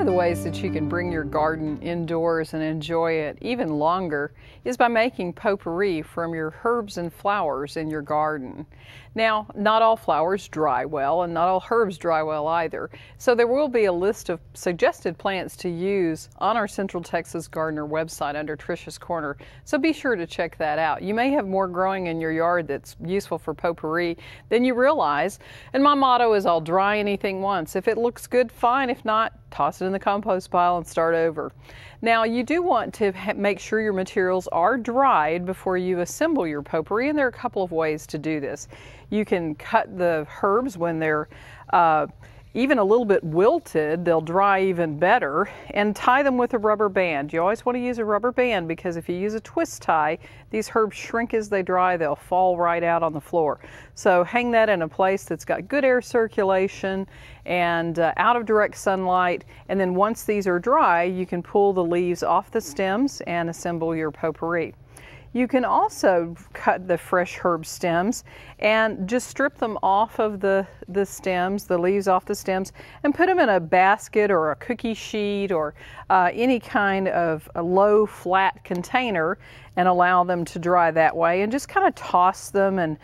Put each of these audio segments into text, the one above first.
of the ways that you can bring your garden indoors and enjoy it even longer is by making potpourri from your herbs and flowers in your garden. Now, not all flowers dry well and not all herbs dry well either. So there will be a list of suggested plants to use on our Central Texas Gardener website under Trisha's Corner. So be sure to check that out. You may have more growing in your yard that's useful for potpourri than you realize. And my motto is I'll dry anything once. If it looks good, fine. If not, toss it in the compost pile and start over. Now, you do want to make sure your materials are dried before you assemble your potpourri, and there are a couple of ways to do this. You can cut the herbs when they're even a little bit wilted, they'll dry even better, and tie them with a rubber band. You always want to use a rubber band because if you use a twist tie, these herbs shrink as they dry, they'll fall right out on the floor. So hang that in a place that's got good air circulation and out of direct sunlight, and then once these are dry, you can pull the leaves off the stems and assemble your potpourri. You can also cut the fresh herb stems and just strip them off of the stems, the leaves off the stems, and put them in a basket or a cookie sheet or any kind of a low flat container and allow them to dry that way, and just kind of toss them and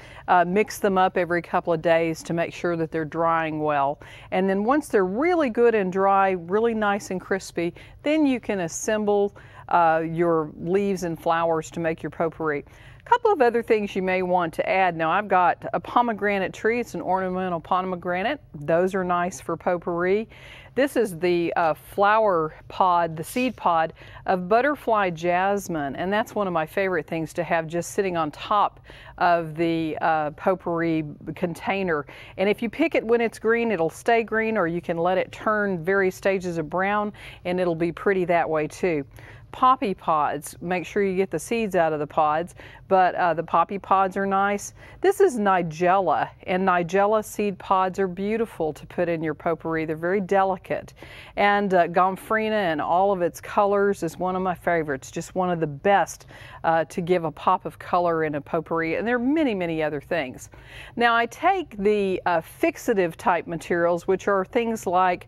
mix them up every couple of days to make sure that they're drying well. And then once they're really good and dry, really nice and crispy, then you can assemble your leaves and flowers to make your potpourri. A couple of other things you may want to add. Now, I've got a pomegranate tree. It's an ornamental pomegranate. Those are nice for potpourri. This is the flower pod, the seed pod of butterfly jasmine, and that's one of my favorite things to have just sitting on top of the potpourri container. And if you pick it when it's green, it'll stay green, or you can let it turn various stages of brown, and it'll be pretty that way too. Poppy pods, make sure you get the seeds out of the pods, but the poppy pods are nice. This is Nigella, and Nigella seed pods are beautiful to put in your potpourri. They're very delicate. And Gomphrena in all of its colors is one of my favorites, just one of the best to give a pop of color in a potpourri, and there are many, many other things. Now, I take the fixative type materials, which are things like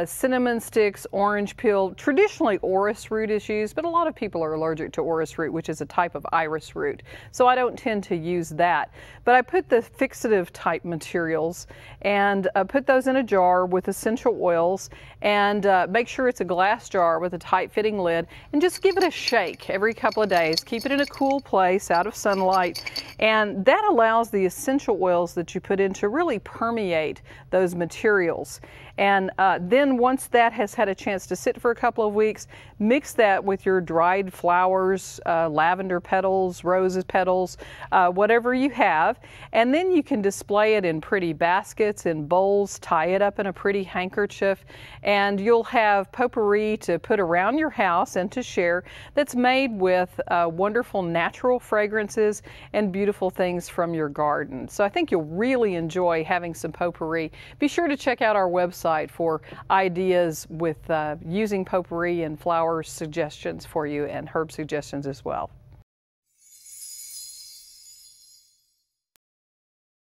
cinnamon sticks, orange peel. Traditionally, orris root is used, but a lot of people are allergic to orris root, which is a type of iris root. So I don't tend to use that. But I put the fixative type materials and put those in a jar with essential oils, and make sure it's a glass jar with a tight fitting lid, and just give it a shake every couple of days. Keep it in a cool place out of sunlight, and that allows the essential oils that you put in to really permeate those materials. And then once that has had a chance to sit for a couple of weeks, mix that with your dried flowers, lavender petals, roses petals, whatever you have. And then you can display it in pretty baskets, in bowls, tie it up in a pretty handkerchief, and you'll have potpourri to put around your house and to share that's made with wonderful natural fragrances and beautiful things from your garden. So I think you'll really enjoy having some potpourri. Be sure to check out our website for ideas with using potpourri and flower suggestions for you, and herb suggestions as well.